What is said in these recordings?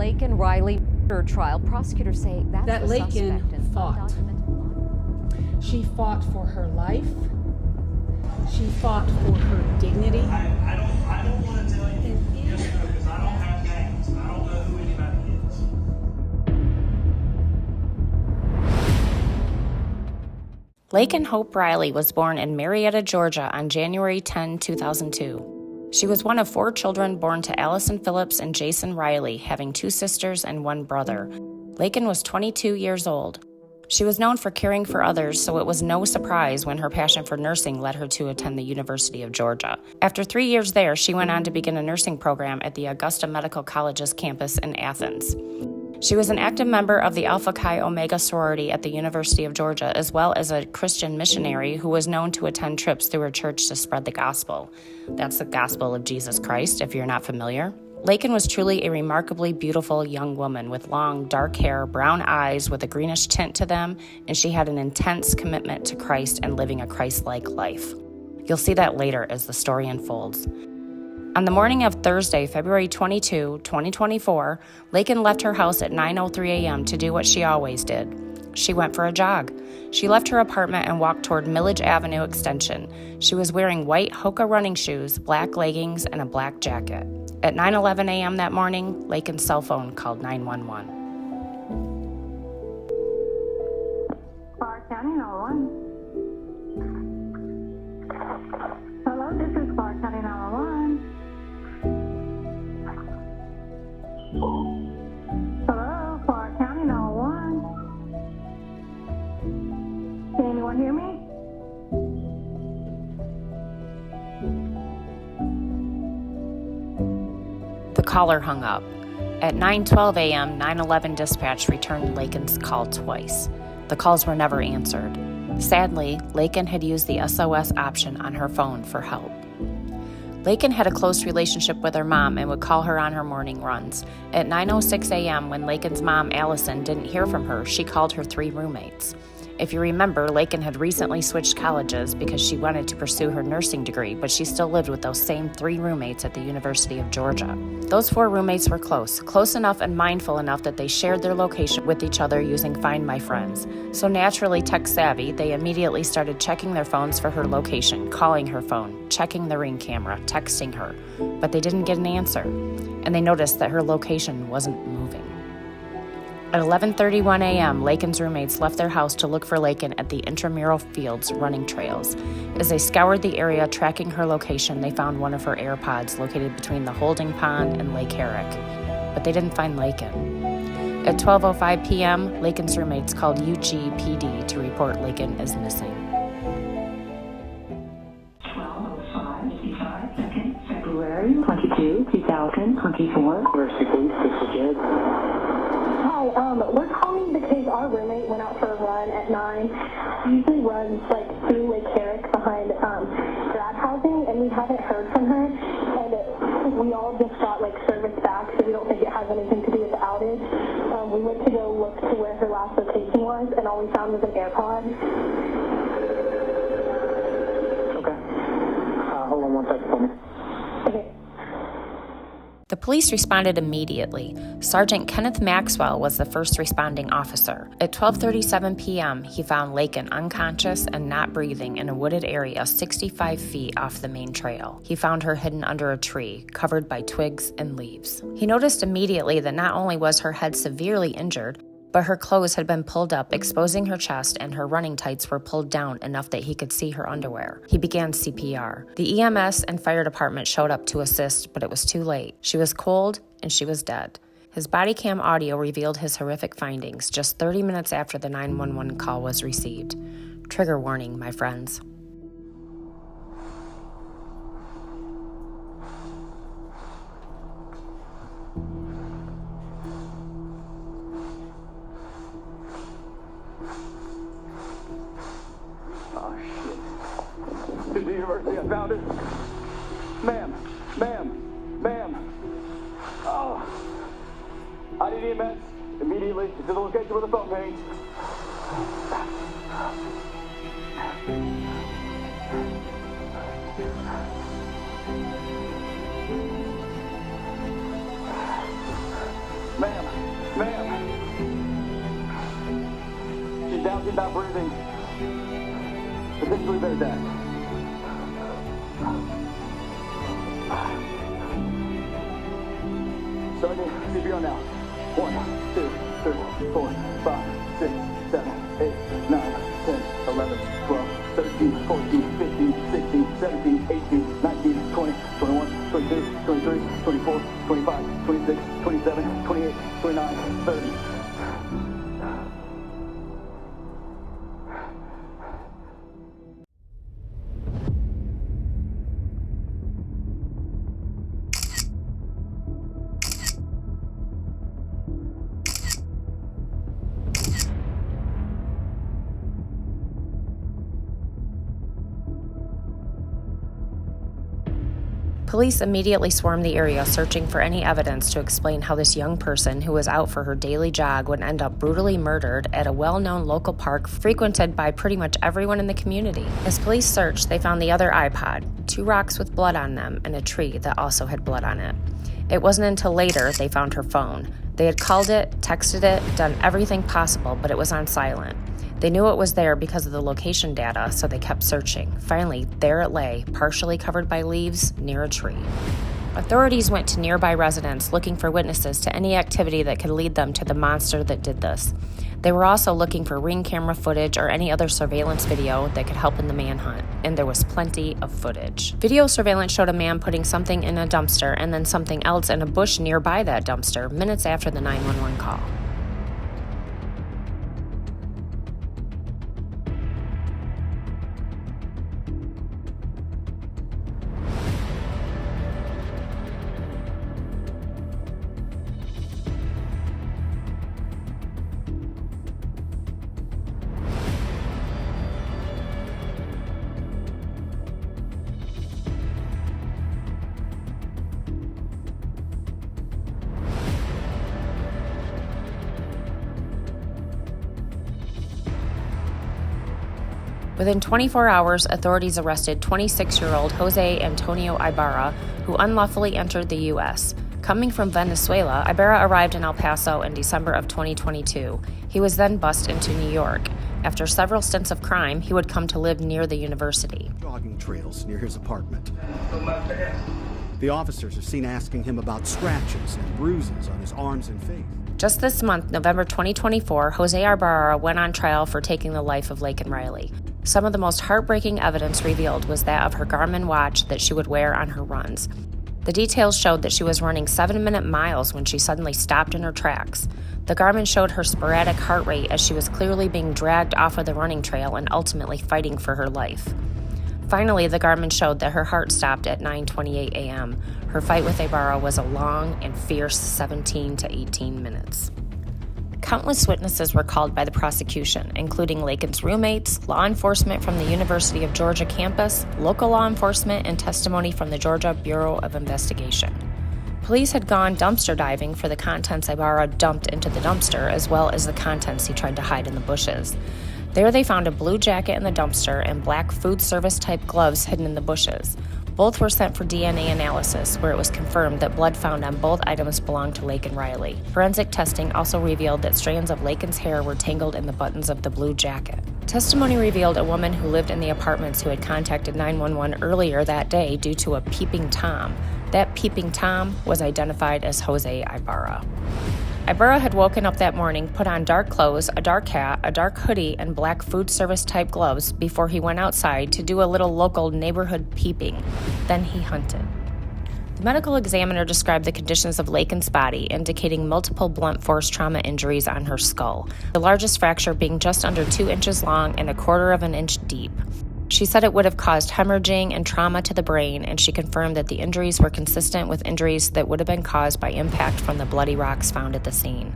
Laken Riley murder trial. Prosecutors say that the Laken suspect in fought. She fought for her life. She fought for her dignity. I don't want to tell you yes or no because I don't have names. I don't know who anybody is. Laken Hope Riley was born in Marietta, Georgia on January 10, 2002. She was one of 4 children born to Allison Phillips and Jason Riley, having 2 sisters and 1 brother. Laken was 22 years old. She was known for caring for others, so it was no surprise when her passion for nursing led her to attend the University of Georgia. After 3 years there, she went on to begin a nursing program at the Augusta Medical College's campus in Athens. She was an active member of the Alpha Chi Omega sorority at the University of Georgia, as well as a Christian missionary who was known to attend trips through her church to spread the gospel. That's the gospel of Jesus Christ, if you're not familiar. Laken was truly a remarkably beautiful young woman with long, dark hair, brown eyes with a greenish tint to them, and she had an intense commitment to Christ and living a Christ-like life. You'll see that later as the story unfolds. On the morning of Thursday, February 22, 2024, Laken left her house at 9:03 a.m. to do what she always did. She went for a jog. She left her apartment and walked toward Millage Avenue Extension. She was wearing white Hoka running shoes, black leggings, and a black jacket. At 9:11 a.m. that morning, Laken's cell phone called 911. Clark County 911. Hello, this is Clark County 911. Hello, Clark County 911. Can anyone hear me? The caller hung up. At 9:12 a.m., 911 dispatch returned Laken's call twice. The calls were never answered. Sadly, Laken had used the SOS option on her phone for help. Laken had a close relationship with her mom and would call her on her morning runs. At 9:06 a.m., when Laken's mom, Allison, didn't hear from her, she called her 3 roommates. If you remember, Laken had recently switched colleges because she wanted to pursue her nursing degree, but she still lived with those same 3 roommates at the University of Georgia. Those 4 roommates were close enough and mindful enough that they shared their location with each other using Find My Friends. So naturally tech-savvy, they immediately started checking their phones for her location, calling her phone, checking the Ring camera, texting her. But they didn't get an answer, and they noticed that her location wasn't moving. At 11:31 a.m., Laken's roommates left their house to look for Laken at the intramural fields running trails. As they scoured the area tracking her location, they found one of her AirPods located between the holding pond and Lake Herrick, but they didn't find Laken. At 12:05 p.m., Laken's roommates called UG PD to report Laken is missing. 12:05, February 22, 2024. Mercy, please. This is Jed. Hi, we're calling because our roommate went out for a run at 9. He usually runs like through Lake Herrick behind grad housing, and we haven't heard from her. And we all just got like service back, so we don't think it has anything to do with the outage. We went to go look to where her last location was, and all we found was an AirPod. Okay. Hold on one second for me. Okay. The police responded immediately. Sergeant Kenneth Maxwell was the first responding officer. At 12:37 p.m., he found Laken unconscious and not breathing in a wooded area 65 feet off the main trail. He found her hidden under a tree, covered by twigs and leaves. He noticed immediately that not only was her head severely injured, but her clothes had been pulled up, exposing her chest, and her running tights were pulled down enough that he could see her underwear. He began CPR. The EMS and fire department showed up to assist, but it was too late. She was cold, and she was dead. His body cam audio revealed his horrific findings just 30 minutes after the 911 call was received. Trigger warning, my friends. Oh, shit. To the university, I found her. Ma'am. Oh. I need EMS immediately to the location where the phone pings. Ma'am. She's down, she's not breathing. Potentially very dead. Starting CPR now. 1, 2, 3, 4, 5, 6, 7, 8, 9, 10, 11, 12, 13, 14, 15, 16, 17, 18, 19, 20, 21, 22, 23, 24, 25, 26, 27, 28, 29, 30. Police immediately swarmed the area searching for any evidence to explain how this young person who was out for her daily jog would end up brutally murdered at a well-known local park frequented by pretty much everyone in the community. As police searched, they found the other iPod, 2 rocks with blood on them, and a tree that also had blood on it. It wasn't until later they found her phone. They had called it, texted it, done everything possible, but it was on silent. They knew it was there because of the location data, so they kept searching. Finally, there it lay, partially covered by leaves, near a tree. Authorities went to nearby residents looking for witnesses to any activity that could lead them to the monster that did this. They were also looking for ring camera footage or any other surveillance video that could help in the manhunt, and there was plenty of footage. Video surveillance showed a man putting something in a dumpster and then something else in a bush nearby that dumpster minutes after the 911 call. Within 24 hours, authorities arrested 26-year-old Jose Antonio Ibarra, who unlawfully entered the U.S. Coming from Venezuela, Ibarra arrived in El Paso in December of 2022. He was then bussed into New York. After several stints of crime, he would come to live near the university. Jogging trails near his apartment. The officers are seen asking him about scratches and bruises on his arms and face. Just this month, November 2024, Jose Ibarra went on trial for taking the life of Laken Riley. Some of the most heartbreaking evidence revealed was that of her Garmin watch that she would wear on her runs. The details showed that she was running 7-minute miles when she suddenly stopped in her tracks. The Garmin showed her sporadic heart rate as she was clearly being dragged off of the running trail and ultimately fighting for her life. Finally, the Garmin showed that her heart stopped at 9:28 a.m. Her fight with Ibarra was a long and fierce 17 to 18 minutes. Countless witnesses were called by the prosecution, including Laken's roommates, law enforcement from the University of Georgia campus, local law enforcement, and testimony from the Georgia Bureau of Investigation. Police had gone dumpster diving for the contents Ibarra dumped into the dumpster, as well as the contents he tried to hide in the bushes. There they found a blue jacket in the dumpster and black food service-type gloves hidden in the bushes. Both were sent for DNA analysis, where it was confirmed that blood found on both items belonged to Laken Riley. Forensic testing also revealed that strands of Laken's hair were tangled in the buttons of the blue jacket. Testimony revealed a woman who lived in the apartments who had contacted 911 earlier that day due to a peeping Tom. That peeping Tom was identified as Jose Ibarra. Ibarra had woken up that morning, put on dark clothes, a dark hat, a dark hoodie, and black food service-type gloves before he went outside to do a little local neighborhood peeping. Then he hunted. The medical examiner described the conditions of Laken's body, indicating multiple blunt force trauma injuries on her skull, the largest fracture being just under 2 inches long and 1/4 of an inch deep. She said it would have caused hemorrhaging and trauma to the brain, and she confirmed that the injuries were consistent with injuries that would have been caused by impact from the bloody rocks found at the scene.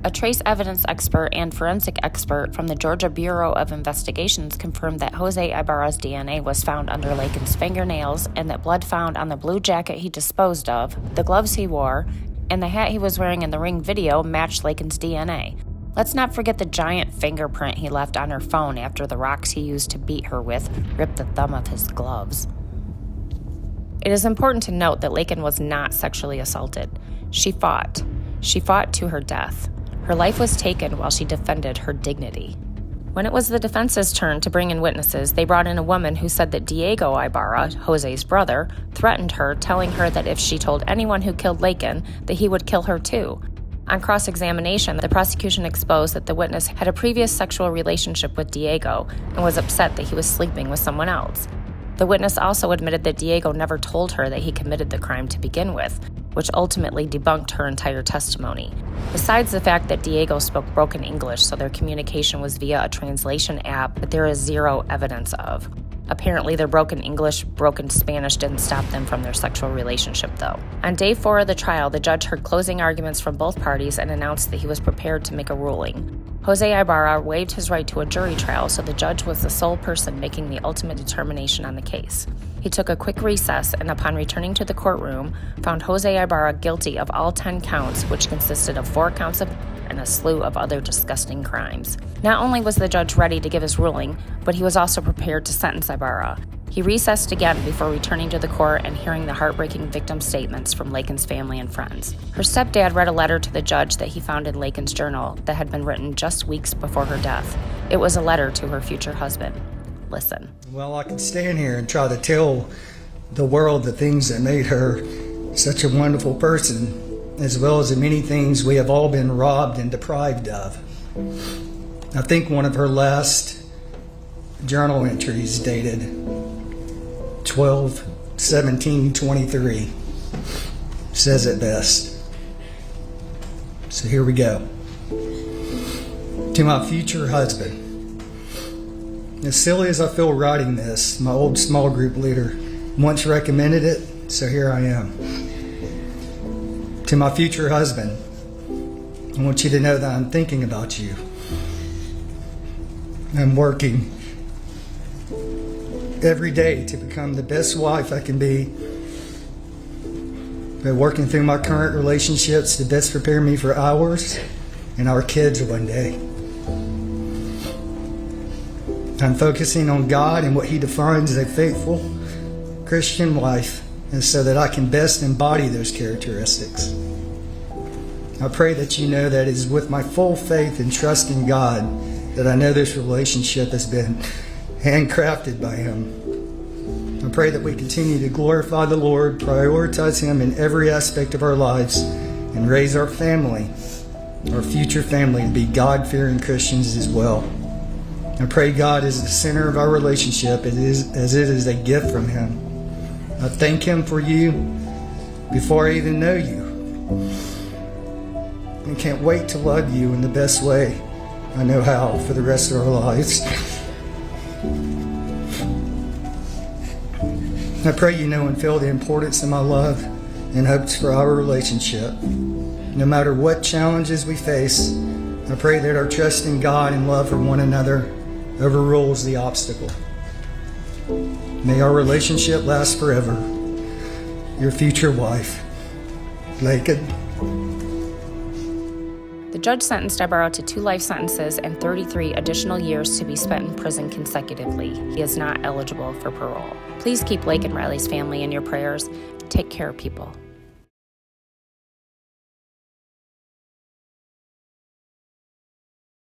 A trace evidence expert and forensic expert from the Georgia Bureau of Investigations confirmed that Jose Ibarra's DNA was found under Laken's fingernails and that blood found on the blue jacket he disposed of, the gloves he wore, and the hat he was wearing in the ring video matched Laken's DNA. Let's not forget the giant fingerprint he left on her phone after the rocks he used to beat her with ripped the thumb of his gloves. It is important to note that Laken was not sexually assaulted. She fought. She fought to her death. Her life was taken while she defended her dignity. When it was the defense's turn to bring in witnesses, they brought in a woman who said that Diego Ibarra, Jose's brother, threatened her, telling her that if she told anyone who killed Laken, that he would kill her too. On cross-examination, the prosecution exposed that the witness had a previous sexual relationship with Diego and was upset that he was sleeping with someone else. The witness also admitted that Diego never told her that he committed the crime to begin with, which ultimately debunked her entire testimony. Besides the fact that Diego spoke broken English, so their communication was via a translation app that there is zero evidence of. Apparently, their broken English, broken Spanish didn't stop them from their sexual relationship, though. On day 4 of the trial, the judge heard closing arguments from both parties and announced that he was prepared to make a ruling. Jose Ibarra waived his right to a jury trial, so the judge was the sole person making the ultimate determination on the case. He took a quick recess and, upon returning to the courtroom, found Jose Ibarra guilty of all 10 counts, which consisted of 4 counts of and a slew of other disgusting crimes. Not only was the judge ready to give his ruling, but he was also prepared to sentence Ibarra. He recessed again before returning to the court and hearing the heartbreaking victim statements from Laken's family and friends. Her stepdad read a letter to the judge that he found in Laken's journal that had been written just weeks before her death. It was a letter to her future husband. Listen. Well, I can stand here and try to tell the world the things that made her such a wonderful person, as well as the many things we have all been robbed and deprived of. I think one of her last journal entries dated 12/17/23 says it best. So here we go. To my future husband. As silly as I feel writing this, my old small group leader once recommended it, so here I am. To my future husband, I want you to know that I'm thinking about you. I'm working every day to become the best wife I can be. By working through my current relationships to best prepare me for ours and our kids one day. I'm focusing on God and what He defines as a faithful Christian life, and so that I can best embody those characteristics. I pray that you know that it is with my full faith and trust in God that I know this relationship has been handcrafted by Him. I pray that we continue to glorify the Lord, prioritize Him in every aspect of our lives, and raise our family, our future family, to be God-fearing Christians as well. I pray God is the center of our relationship as it is a gift from Him. I thank Him for you before I even know you. And can't wait to love you in the best way I know how for the rest of our lives. I pray you know and feel the importance of my love and hopes for our relationship. No matter what challenges we face, I pray that our trust in God and love for one another overrules the obstacle. May our relationship last forever. Your future wife, Laken. The judge sentenced Ibarra to 2 life sentences and 33 additional years to be spent in prison consecutively. He is not eligible for parole. Please keep Laken Riley's family in your prayers. Take care, people.